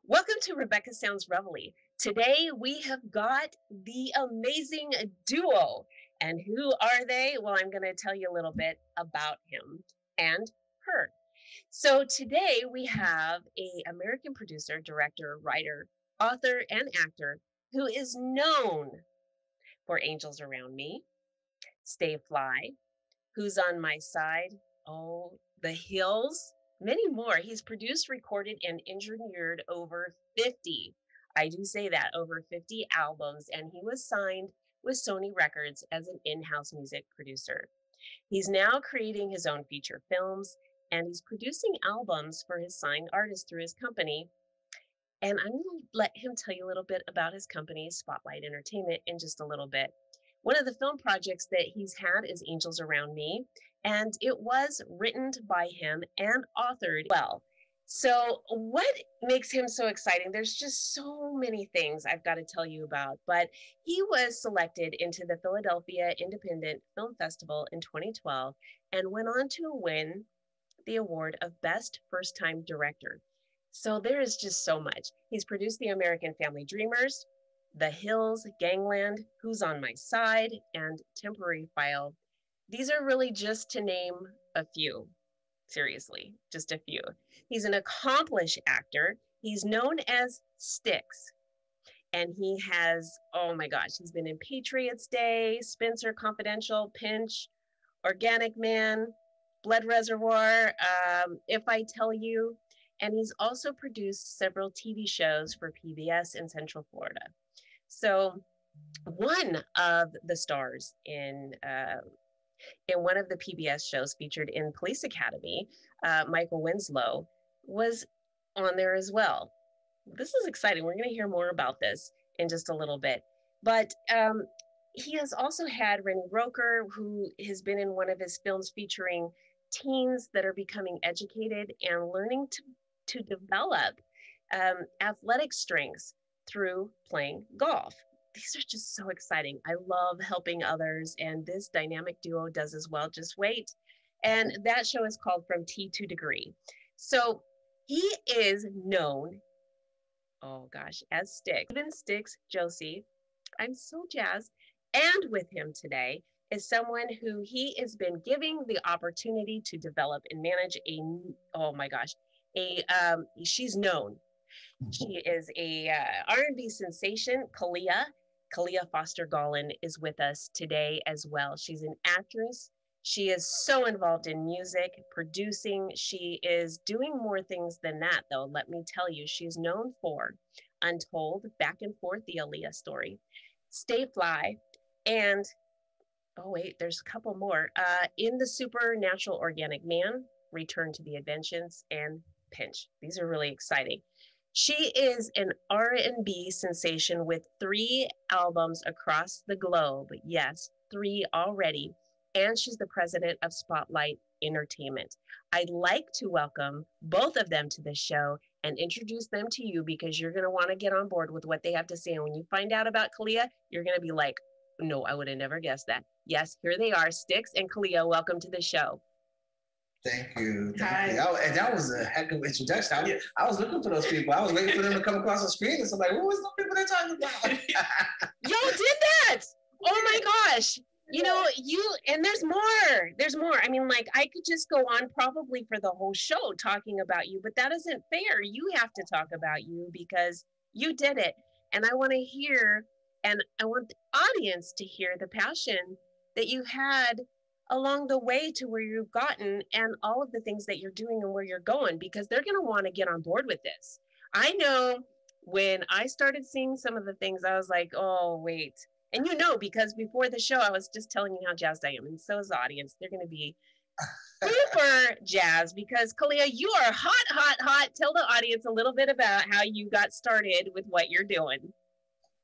Welcome to Rebecca Sounds Reveille. Today we have got the amazing duo. And who are they? Well, I'm going to tell you a little bit about him and her. So today we have an American producer, director, writer, author, and actor who is known for Angels Around Me, Stay Fly, Who's on My Side, Oh, The Hills, many more. He's produced, recorded, and engineered over 50. I do say that, over 50 albums, and he was signed with Sony Records as an in-house music producer. He's now creating his own feature films, and he's producing albums for his signed artists through his company. And I'm going to let him tell you a little bit about his company, Spotlight Entertainment, in just a little bit. One of the film projects that he's had is Angels Around Me, and it was written by him and authored well. So what makes him so exciting? There's just so many things I've got to tell you about, but he was selected into the Philadelphia Independent Film Festival in 2012 and went on to win the award of Best First Time Director. So there is just so much. He's produced The American Family Dreamers, The Hills, Gangland, Who's on My Side, and Temporary File. These are really just to name a few. Seriously, just a few. He's an accomplished actor. He's known as STIX. And he has, oh my gosh, he's been in Patriots Day, Spencer Confidential, Pinch, Organic Man, Blood Reservoir, If I Tell You. And he's also produced several TV shows for PBS in Central Florida. So one of the stars in one of the PBS shows featured in Police Academy, Michael Winslow, was on there as well. This is exciting. We're going to hear more about this in just a little bit. But he has also had Renny Roker, who has been in one of his films featuring teens that are becoming educated and learning to develop athletic strengths through playing golf. These are just so exciting. I love helping others, and this dynamic duo does as well. Just wait. And that show is called From Tea to Degree. So he is known, oh gosh, as STIX Josey. I'm so jazzed. And with him today is someone who he has been giving the opportunity to develop and manage she's known. She is a R&B sensation, Kaliyah Foster-Gaulin is with us today as well. She's an actress. She is so involved in music, producing. She is doing more things than that, though. Let me tell you, she's known for Untold, Back and Forth, the Aaliyah story, Stay Fly, and oh wait, there's a couple more. In the Supernatural Organic Man, Return to the Avengeance, and Pinch. These are really exciting. She is an R&B sensation with 3 albums across the globe. Yes, 3 already. And she's the president of Spotlight Entertainment. I'd like to welcome both of them to the show and introduce them to you because you're going to want to get on board with what they have to say. And when you find out about Kaliyah, you're going to be like, no, I would have never guessed that. Yes, here they are, STIX and Kaliyah. Welcome to the show. Thank you. And that was a heck of an introduction. I was looking for those people. I was waiting for them to come across the screen. And so I'm like, who was the people they're talking about? Y'all did that. Oh my gosh. You know, and there's more. I mean, like, I could just go on probably for the whole show talking about you, but that isn't fair. You have to talk about you because you did it. And I want to hear, and I want the audience to hear the passion that you had along the way to where you've gotten and all of the things that you're doing and where you're going, because they're going to want to get on board with this. I know when I started seeing some of the things, I was like, oh, wait. And you know, because before the show, I was just telling you how jazzed I am. And so is the audience. They're going to be super jazzed because Kaliyah, you are hot. Tell the audience a little bit about how you got started with what you're doing.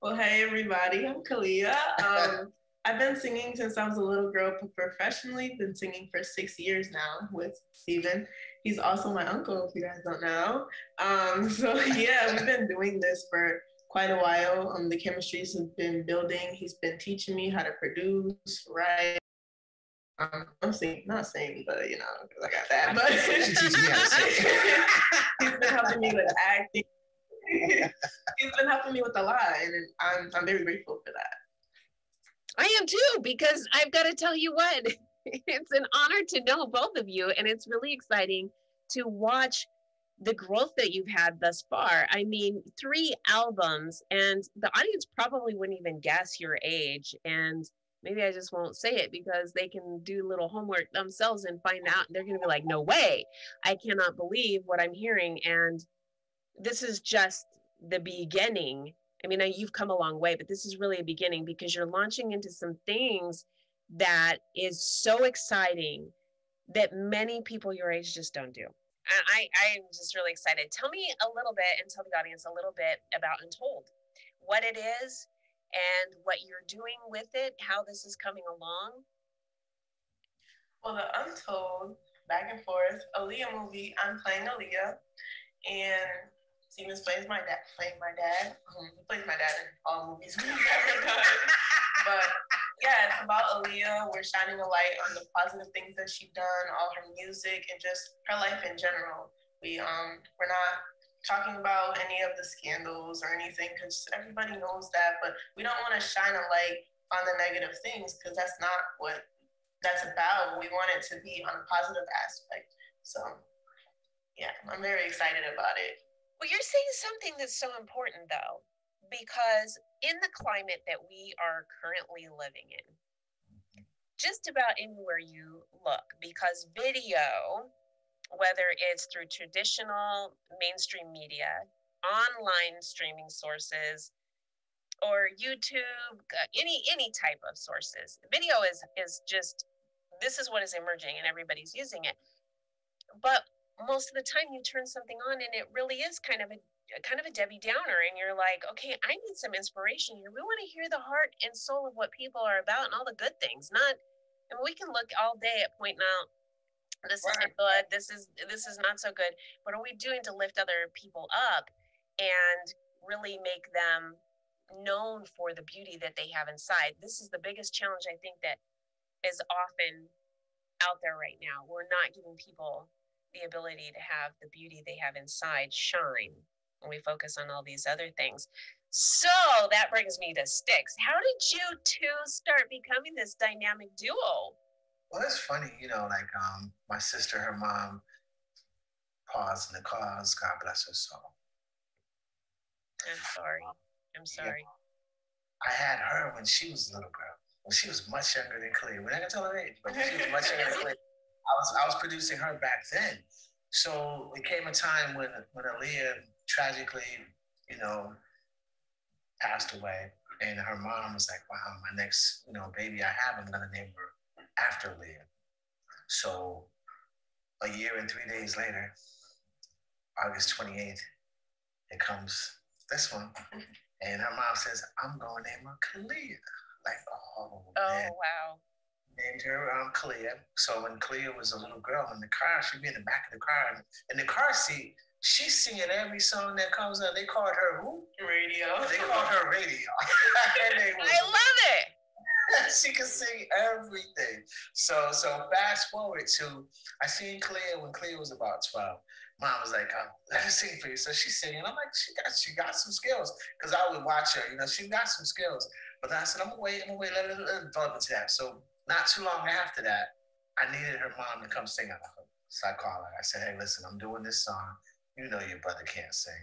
Well, hey, everybody. I'm Kaliyah. I've been singing since I was a little girl professionally. Been singing for 6 years now with Steven. He's also my uncle, if you guys don't know. So yeah, we've been doing this for quite a while. The chemistries have been building. He's been teaching me how to produce, write. I'm not singing, but you know, because I got that. But she teaches me how to sing. He's been helping me with acting. He's been helping me with a lot, and I'm very grateful for that. I am too, because I've got to tell you what, it's an honor to know both of you, and it's really exciting to watch the growth that you've had thus far. I mean, 3 albums, and the audience probably wouldn't even guess your age. And maybe I just won't say it because they can do little homework themselves and find out. They're going to be like, no way. I cannot believe what I'm hearing. And this is just the beginning. I mean, you've come a long way, but this is really a beginning because you're launching into some things that is so exciting that many people your age just don't do. I'm just really excited. Tell me a little bit and tell the audience a little bit about Untold, what it is and what you're doing with it, how this is coming along. Well, the Untold, back and forth, Aaliyah movie, I'm playing Aaliyah, and Stevens playing my dad. He plays my dad in all movies we've ever done. But yeah, it's about Aaliyah. We're shining a light on the positive things that she's done, all her music, and just her life in general. We're not talking about any of the scandals or anything because everybody knows that, but we don't want to shine a light on the negative things because that's not what that's about. We want it to be on a positive aspect. So yeah, I'm very excited about it. Well, you're saying something that's so important though, because in the climate that we are currently living in, just about anywhere you look, because video, whether it's through traditional mainstream media, online streaming sources, or YouTube, any type of sources, video is just, this is what is emerging and everybody's using it. But most of the time you turn something on and it really is kind of a Debbie Downer, and you're like, okay, I need some inspiration here. We want to hear the heart and soul of what people are about and all the good things. And we can look all day at pointing out this isn't good, this is not so good. What are we doing to lift other people up and really make them known for the beauty that they have inside? This is the biggest challenge I think that is often out there right now. We're not giving people the ability to have the beauty they have inside shine, and we focus on all these other things. So that brings me to STIX. How did you two start becoming this dynamic duo? Well, it's funny, like my sister, her mom, paused in the cause. God bless her soul. I'm sorry. I had her when she was a little girl. When she was much younger than Kaliyah. We're not gonna tell her age, but she was much younger than Kaliyah. I was producing her back then. So it came a time when Aaliyah tragically, passed away, and her mom was like, wow, my next, baby I have, I'm gonna name her after Aaliyah. So a year and 3 days later, August 28th, it comes this one. And her mom says, I'm gonna name her Kaliyah. Like, oh man. Wow. Named her Kaliyah. So when Kaliyah was a little girl in the car, she'd be in the back of the car. And in the car seat, she's singing every song that comes out. They called her who? Radio. They called her Radio. I love it. She could sing everything. So fast forward to, I seen Kaliyah when Kaliyah was about 12. Mom was like, let her sing for you. So she's singing. I'm like, she got some skills. Because I would watch her, she got some skills. But then I said, I'm gonna wait, let her develop into that. So not too long after that, I needed her mom to come sing on her. So I called her. I said, hey, listen, I'm doing this song. You know your brother can't sing.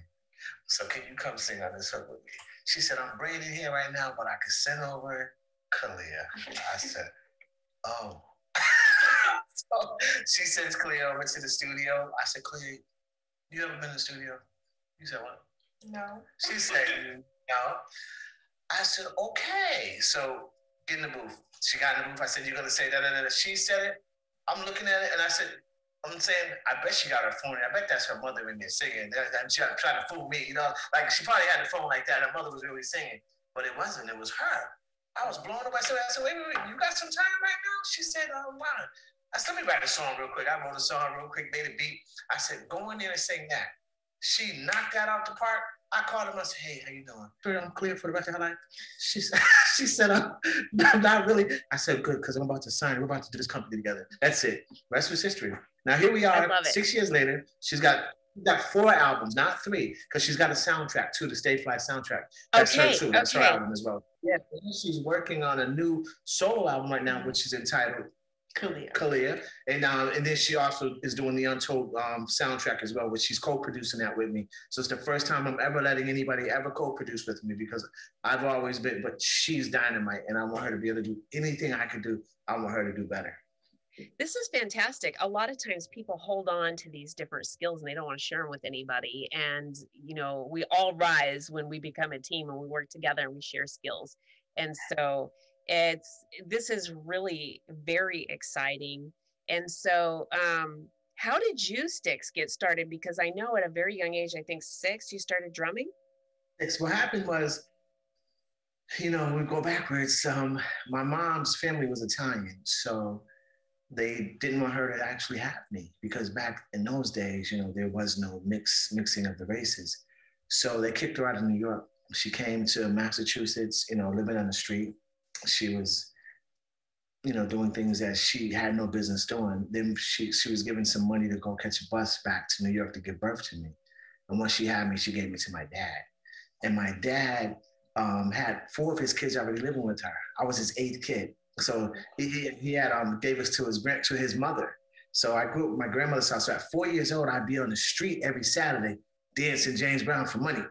So can you come sing on this with me? She said, I'm braided here right now, but I could send over Kaliyah. I said, oh. So she sends Kaliyah over to the studio. I said, Kaliyah, you ever been in the studio? You said, what? No. She said, no. I said, okay. So get in the booth. She got in the booth. I said, you're going to say that. She said it. I'm looking at it, and I said, I'm saying, I bet she got her phone. I bet that's her mother in there singing. She trying to fool me, Like, she probably had the phone like that. Her mother was really singing. But it wasn't. It was her. I was blown away. So I said, wait, you got some time right now? She said, wow. I said, let me write a song real quick. I wrote a song real quick, made a beat. I said, go in there and sing that. She knocked that out the park. I called him. I said, hey, how you doing? I'm clear for the rest of her life. She said, not really. I said, good, because I'm about to sign. We're about to do this company together. That's it. Rest was history. Now here we are, 6 years later. She's got got 4 albums, not 3, because she's got a soundtrack too, the Stay Fly soundtrack. That's her too. That's her album as well. Yeah, she's working on a new solo album right now, which is entitled Kaliyah. And then she also is doing the Untold soundtrack as well, which she's co-producing that with me. So it's the first time I'm ever letting anybody ever co-produce with me, because I've always been, but she's dynamite, and I want her to be able to do anything I could do. I want her to do better. This is fantastic. A lot of times people hold on to these different skills and they don't want to share them with anybody. And, you know, we all rise when we become a team and we work together and we share skills. And so this is really very exciting. And so, how did you, STIX, get started? Because I know at a very young age, I think 6, you started drumming. What happened was, you know, we go backwards. My mom's family was Italian, so they didn't want her to actually have me, because back in those days, you know, there was no mixing of the races. So they kicked her out of New York. She came to Massachusetts, you know, living on the street. She was, you know, doing things that she had no business doing. Then she was given some money to go catch a bus back to New York to give birth to me. And once she had me, she gave me to my dad. And my dad had 4 of his kids already living with her. I was his 8th kid. So he had gave us to his mother. So I grew up with my grandmother's house. So at 4 years old, I'd be on the street every Saturday dancing James Brown for money.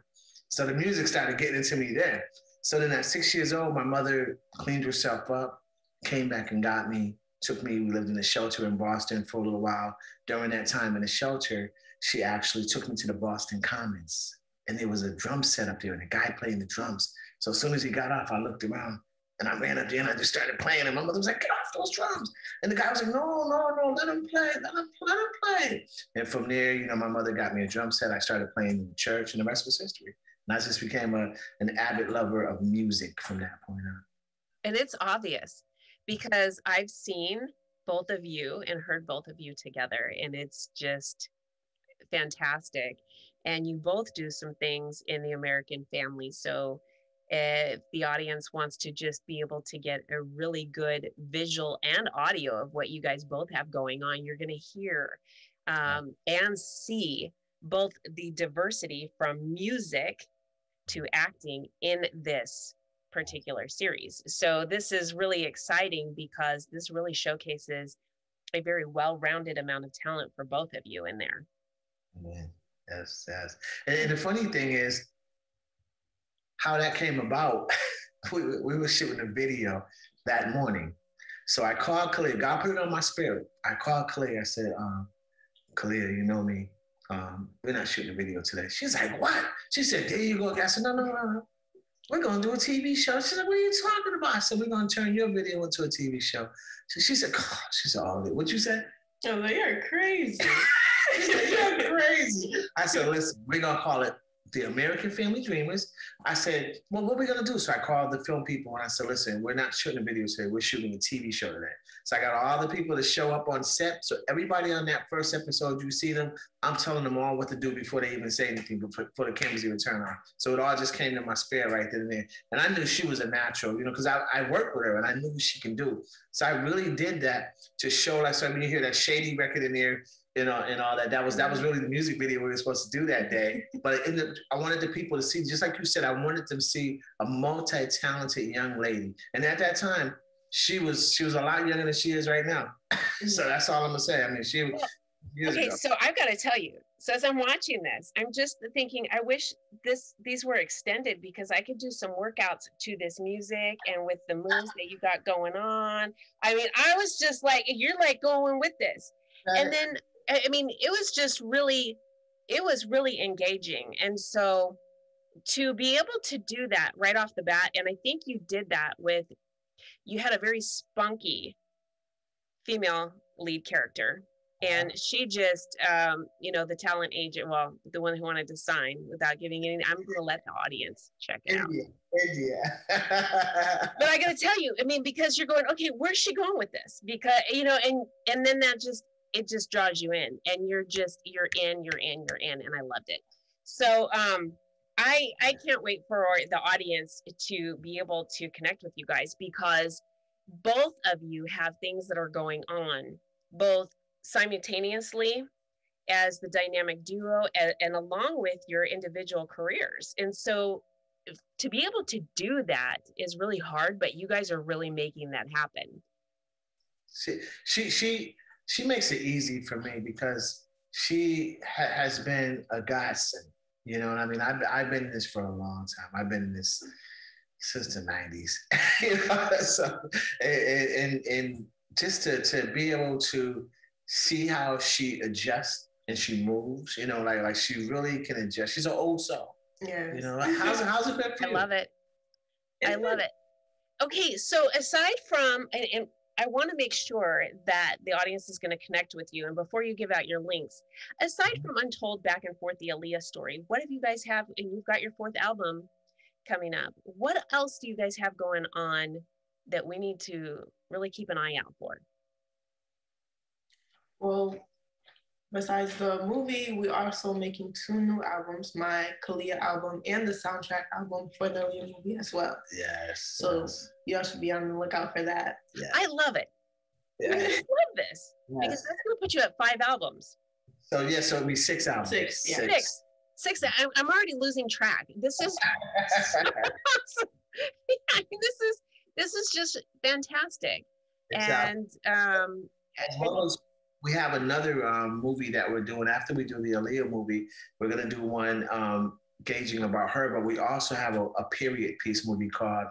So the music started getting into me there. So then at 6 years old, my mother cleaned herself up, came back and got me, took me. We lived in a shelter in Boston for a little while. During that time in the shelter, she actually took me to the Boston Commons. And there was a drum set up there and a guy playing the drums. So as soon as he got off, I looked around and I ran up there and I just started playing. And my mother was like, get off those drums. And the guy was like, no, let him play. And from there, you know, my mother got me a drum set. I started playing in the church, and the rest was history. And I just became an avid lover of music from that point on. And it's obvious, because I've seen both of you and heard both of you together, and it's just fantastic. And you both do some things in the American family. So if the audience wants to just be able to get a really good visual and audio of what you guys both have going on, you're going to hear and see both the diversity from music to acting in this particular series. So this is really exciting, because this really showcases a very well-rounded amount of talent for both of you in there. Yeah. Yes. And the funny thing is how that came about. we were shooting a video that morning. So I called Kaliyah. God put it on my spirit. I called Kaliyah. I said, Kaliyah, you know me. We're not shooting a video today. She's like, what? She said, there you go. I said, no. We're going to do a TV show. She's like, what are you talking about? I said, we're going to turn your video into a TV show. She said, oh, what'd you say? Oh, you're crazy. You're crazy. I said, listen, we're going to call it The American Family Dreamers. I said, well, what are we going to do? So I called the film people and I said, listen, we're not shooting a video today. We're shooting a TV show today. So I got all the people to show up on set. So everybody on that first episode, you see them, I'm telling them all what to do before they even say anything, before the cameras even turn on. So it all just came to my spirit right then and there. And I knew she was a natural, you know, because I worked with her and I knew what she can do. So I really did that to show, like, so when you hear that Shady record in there, you know, and all that. That was really the music video we were supposed to do that day. But I wanted the people to see, just like you said, I wanted them to see a multi-talented young lady. And at that time, she was a lot younger than she is right now. So that's all I'm gonna say. I mean, she was. Okay, so I've got to tell you. So as I'm watching this, I'm just thinking, I wish these were extended, because I could do some workouts to this music and with the moves that you got going on. I mean, I was just like, you're like going with this, and then. I mean, it was really engaging. And so to be able to do that right off the bat, and I think you did that you had a very spunky female lead character. And she just, you know, the talent agent, well, the one who wanted to sign without giving any, I'm going to let the audience check it out. India. But I got to tell you, I mean, because you're going, okay, where's she going with this? Because, you know, and then it just draws you in, and you're in, and I loved it. So I can't wait for the audience to be able to connect with you guys, because both of you have things that are going on, both simultaneously as the dynamic duo and along with your individual careers. And so to be able to do that is really hard, but you guys are really making that happen. She makes it easy for me because she has been a godsend. You know what I mean? I've been in this for a long time. I've been in this since the 90s. You know, so and just to be able to see how she adjusts and she moves, you know, like she really can adjust. She's an old soul. Yeah. You know, how's it been for you? I love it. I love it. Okay, so aside from, and I want to make sure that the audience is going to connect with you. And before you give out your links, aside from Untold, Back and Forth, the Aaliyah story, what have you guys have? And you've got your 4th album coming up. What else do you guys have going on that we need to really keep an eye out for? Well, besides the movie, we're also making 2 new albums, my Kaliyah album and the soundtrack album for the Aaliyah movie as well. Yes. So y'all should be on the lookout for that. Yeah. I love it. Yeah. I love this because that's going to put you at 5 albums. So yeah, so it'll be 6 albums. 6, yeah. 6. I'm already losing track. This is so awesome. Yeah, I mean, this is just fantastic. Exactly. And as well as we have another movie that we're doing after we do the Aaliyah movie. We're gonna do one gauging about her, but we also have a period piece movie called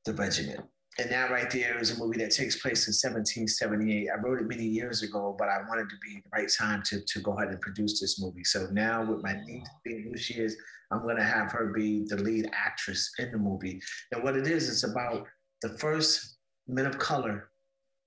The Regiment. And that right there is a movie that takes place in 1778. I wrote it many years ago, but I wanted to be the right time to go ahead and produce this movie. So now with my niece being who she is, I'm going to have her be the lead actress in the movie. And what it is, it's about the first men of color,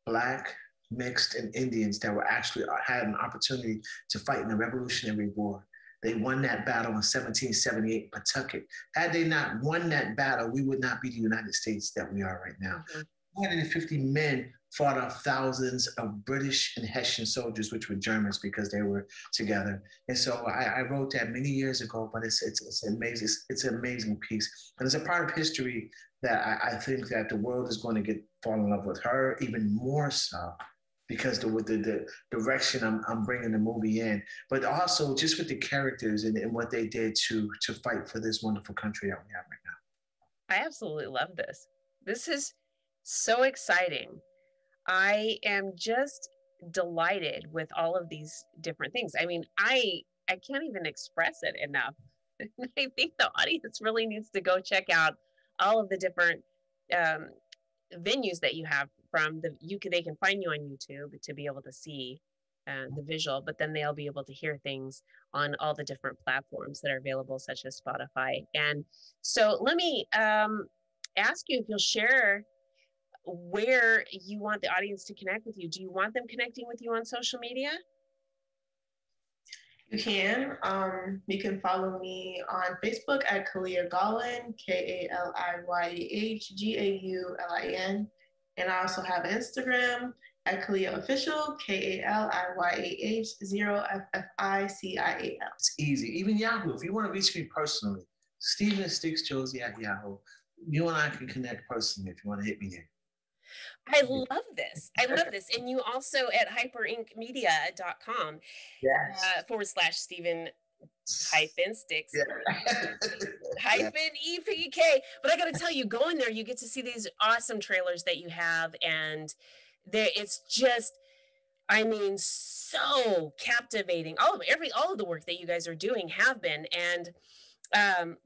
Black, mixed, and Indians that were actually had an opportunity to fight in the Revolutionary War. They won that battle in 1778, Pawtucket. Had they not won that battle, we would not be the United States that we are right now. 150 men fought off thousands of British and Hessian soldiers, which were Germans because they were together. And so I wrote that many years ago, but it's amazing. It's an amazing piece. And it's a part of history that I think that the world is going to fall in love with her even more so, because with the direction I'm bringing the movie in, but also just with the characters and what they did to fight for this wonderful country that we have right now. I absolutely love this. This is so exciting. I am just delighted with all of these different things. I mean, I can't even express it enough. I think the audience really needs to go check out all of the different venues that you have. They can find you on YouTube to be able to see the visual, but then they'll be able to hear things on all the different platforms that are available, such as Spotify. And so let me ask you if you'll share where you want the audience to connect with you. Do you want them connecting with you on social media? You can. You can follow me on Facebook at Foster-Gaulin, Kaliyahgaulin. And I also have Instagram at Kaliyah Official, KALIYAH0FFICIAL. It's easy. Even Yahoo, if you want to reach me personally, Steven STIX Josey at Yahoo. You and I can connect personally if you want to hit me there. I love this. And you also at hyperincmedia.com /Steven -STIX -EPK. But I got to tell you, go in there, you get to see these awesome trailers that you have, and it's just, I mean, so captivating. All of the work that you guys are doing have been, and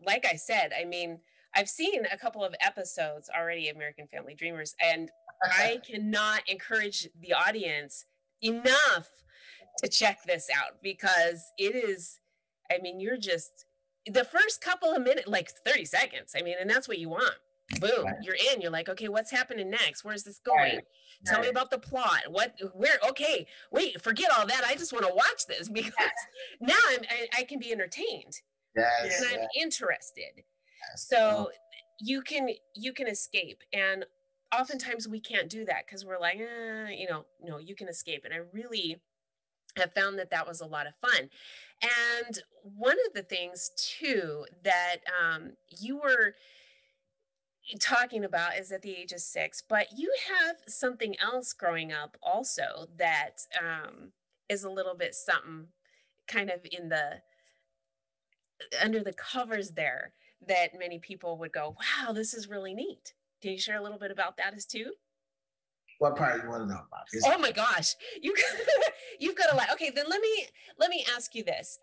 like I said, I mean, I've seen a couple of episodes already of American Family Dreamers, and I cannot encourage the audience enough to check this out, because it is, I mean, you're just, the first couple of minutes, like 30 seconds, I mean, and that's what you want. Boom, you're in, you're like, okay, what's happening next? Where's this going? Tell me about the plot. Okay, wait, forget all that. I just want to watch this, because now I can be entertained. And I'm interested. So you can escape, and oftentimes we can't do that because we're like, no, you can escape. And I really have found that was a lot of fun. And one of the things too that you were talking about is at the age of 6, but you have something else growing up also that is a little bit something kind of in the under the covers there that many people would go, wow, this is really neat. Can you share a little bit about that as too? What part you want to know about? Oh my gosh, you've got a lot. Okay, then let me ask you this.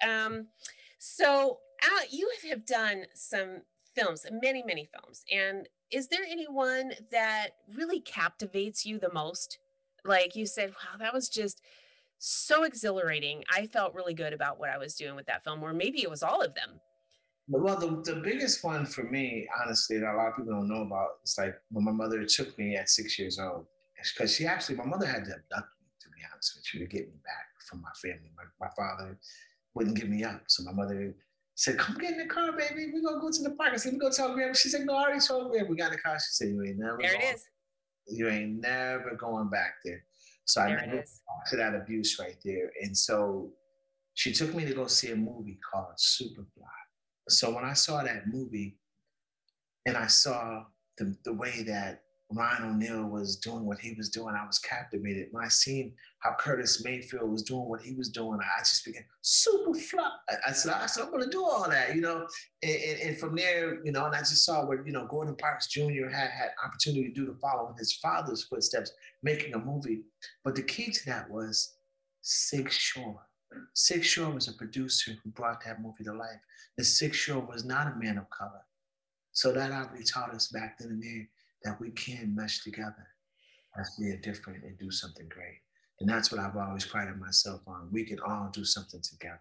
So you have done some films, many films, and is there anyone that really captivates you the most? Like you said, wow, that was just so exhilarating. I felt really good about what I was doing with that film, or maybe it was all of them. Well, the biggest one for me, honestly, that a lot of people don't know about, is like when my mother took me at 6 years old. Because my mother had to abduct me, to be honest with you, to get me back from my family. My father wouldn't give me up. So my mother said, come get in the car, baby. We're going to go to the park. I said, we go tell Grandma. She said, no, I already told Grandma. We got in the car. She said, you ain't never going back there. So I never to that abuse right there. And so she took me to go see a movie called Superfly. So when I saw that movie and I saw the way that Ryan O'Neal was doing what he was doing, I was captivated. When I seen how Curtis Mayfield was doing what he was doing, I just began, Superfly. I said, I'm going to do all that, and from there, and I just saw where, Gordon Parks Jr. had opportunity to do to follow in his father's footsteps, making a movie. But the key to that was Sig Shore. Sig Shore was a producer who brought that movie to life. And Sig Shore was not a man of color. So that already taught us back then and there that we can mesh together as we are different and do something great. And that's what I've always prided myself on. We can all do something together.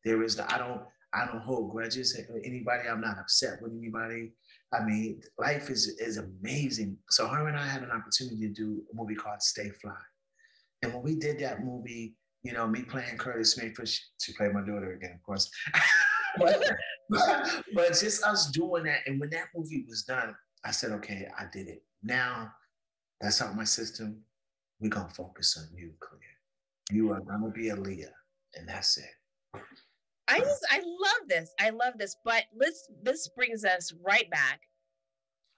I don't hold grudges at anybody. I'm not upset with anybody. I mean, life is amazing. So her and I had an opportunity to do a movie called Stay Fly. And when we did that movie, me playing Curtis Mayfield, she played my daughter again, of course. but just us doing that. And when that movie was done, I said, okay, I did it. Now that's out my system. We're going to focus on you, Kaliyah. You are going to be Aaliyah, and that's it. I love this. I love this. But this brings us right back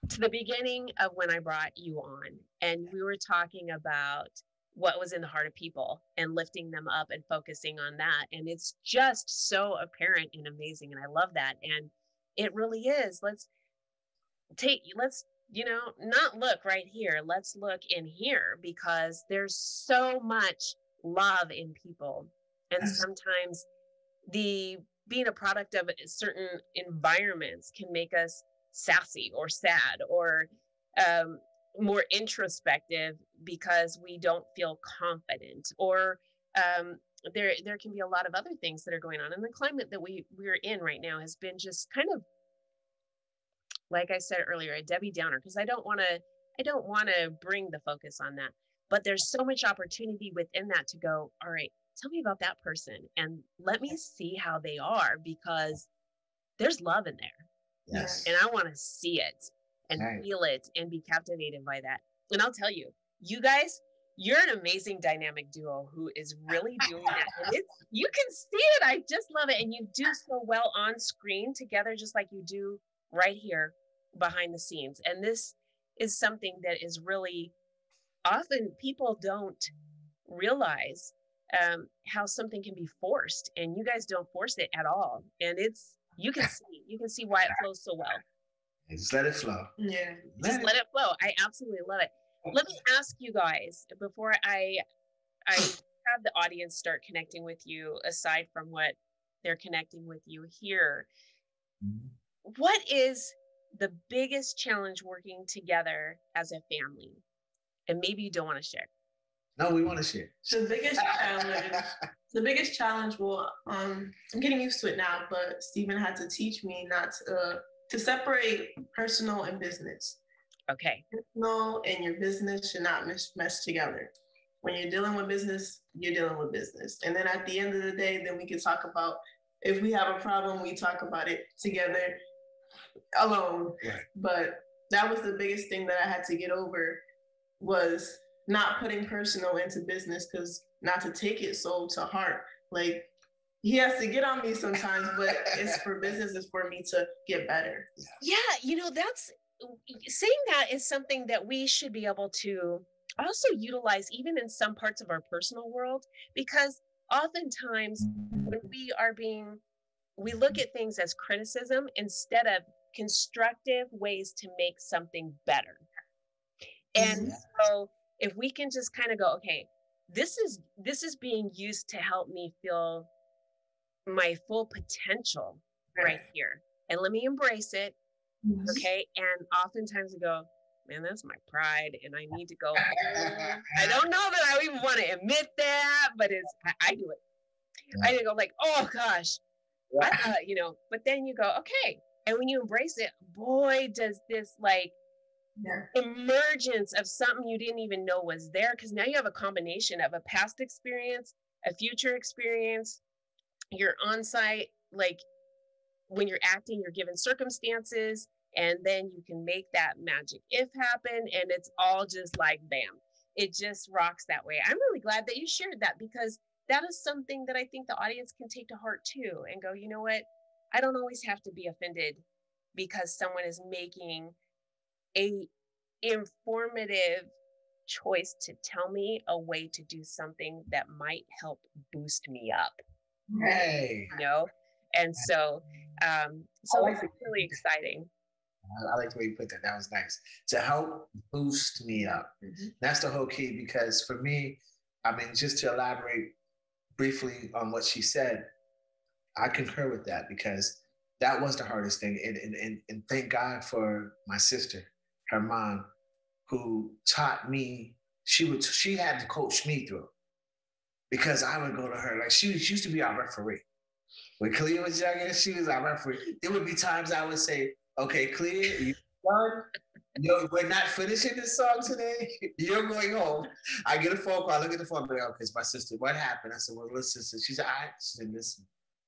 to the beginning of when I brought you on, and we were talking about what was in the heart of people and lifting them up and focusing on that. And it's just so apparent and amazing. And I love that. And it really is. Let's not look right here. Let's look in here, because there's so much love in people. And sometimes being a product of certain environments can make us sassy or sad or more introspective because we don't feel confident, or there can be a lot of other things that are going on. And the climate that we're in right now has been just kind of, like I said earlier, a Debbie Downer, because I don't want to bring the focus on that. But there's so much opportunity within that to go, all right, tell me about that person and let me see how they are, because there's love in there. Yes. And I want to see it and feel it and be captivated by that. And I'll tell you, you guys, you're an amazing dynamic duo who is really doing that. And you can see it. I just love it. And you do so well on screen together, just like you do right here behind the scenes. And this is something that is really often people don't realize how something can be forced, and you guys don't force it at all. And you can see why it flows so well. Just let it flow. Yeah. Let it flow. I absolutely love it. Let me ask you guys, before I have the audience start connecting with you, aside from what they're connecting with you here, what is the biggest challenge working together as a family? And maybe you don't want to share. No, we want to share. The biggest challenge, well, I'm getting used to it now, but Stephen had to teach me not to separate personal and business. Okay. Personal and your business should not mesh together. When you're dealing with business, you're dealing with business. And then at the end of the day, then we can talk about, if we have a problem, we talk about it together alone. Right. But that was the biggest thing that I had to get over, was not putting personal into business, because not to take it so to heart. Like, he has to get on me sometimes, but it's for business, it's for me to get better. Yeah, that's saying that is something that we should be able to also utilize even in some parts of our personal world, because oftentimes when we look at things as criticism instead of constructive ways to make something better. And so if we can just kind of go, okay, this is being used to help me feel my full potential right here. And let me embrace it. Okay. And oftentimes we go, man, that's my pride. And I need to go home. I don't know that I even want to admit that, but I do it. I go like, oh gosh, I thought, but then you go, okay. And when you embrace it, boy, does this like emergence of something you didn't even know was there. Because now you have a combination of a past experience, a future experience, you're on site, like when you're acting, you're given circumstances, and then you can make that magic if happen. And it's all just like, bam, it just rocks that way. I'm really glad that you shared that, because that is something that I think the audience can take to heart too and go, you know what? I don't always have to be offended because someone is making a informative choice to tell me a way to do something that might help boost me up. Hey. And so it's really exciting. I like the way you put that. That was nice. To help boost me up. That's the whole key, because for me, I mean, just to elaborate briefly on what she said, I concur with that, because that was the hardest thing. And thank God for my sister, her mom, who taught me. She had to coach me through, because I would go to her. Like she used to be our referee. When Kaliyah was younger, she was our referee. There would be times I would say, okay, Kaliyah, you done? We're not finishing this song today. You're going home. I get a phone call. I look at the phone. I'm like, okay, it's my sister. What happened? I said, well, listen. She said, she said, listen,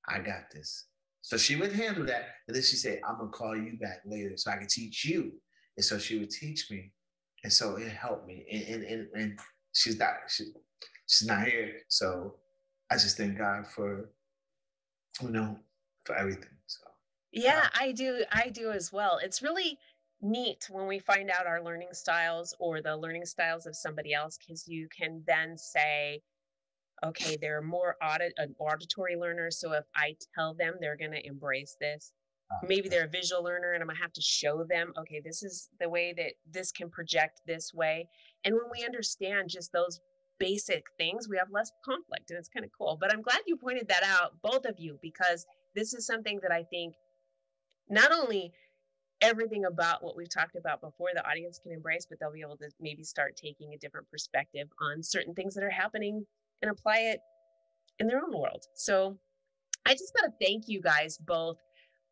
I got this. So she would handle that. And then she said, I'm going to call you back later so I can teach you. And so she would teach me. And so it helped me. And she's not here. So I just thank God for, for everything. So yeah, I do as well. It's really neat when we find out our learning styles or the learning styles of somebody else, because you can then say, okay, they're more an auditory learner. So if I tell them, they're going to embrace this. Maybe they're a visual learner and I'm going to have to show them, okay, this is the way that this can project this way. And when we understand just those basic things, we have less conflict, and it's kind of cool. But I'm glad you pointed that out, both of you, because this is something that I think not only everything about what we've talked about before the audience can embrace, but they'll be able to maybe start taking a different perspective on certain things that are happening and apply it in their own world. So I just got to thank you guys both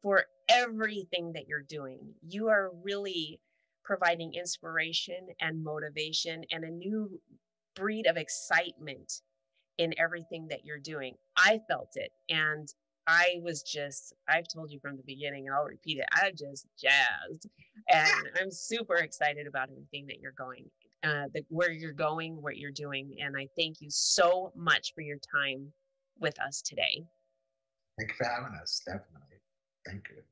for everything that you're doing. You are really providing inspiration and motivation and a new breed of excitement in everything that you're doing. I felt it, and I've told you from the beginning, and I'll repeat it, I'm just jazzed. And I'm super excited about everything that you're going, where you're going, what you're doing. And I thank you so much for your time with us today. Thank you for having us, definitely. Thank you.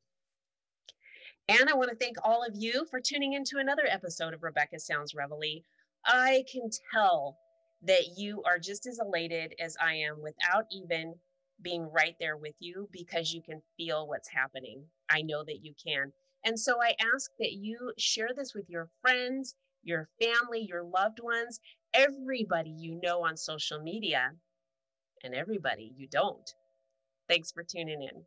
And I want to thank all of you for tuning into another episode of Rebecca Sounds Reveille. I can tell that you are just as elated as I am without even being right there with you, because you can feel what's happening. I know that you can. And so I ask that you share this with your friends, your family, your loved ones, everybody you know on social media, and everybody you don't. Thanks for tuning in.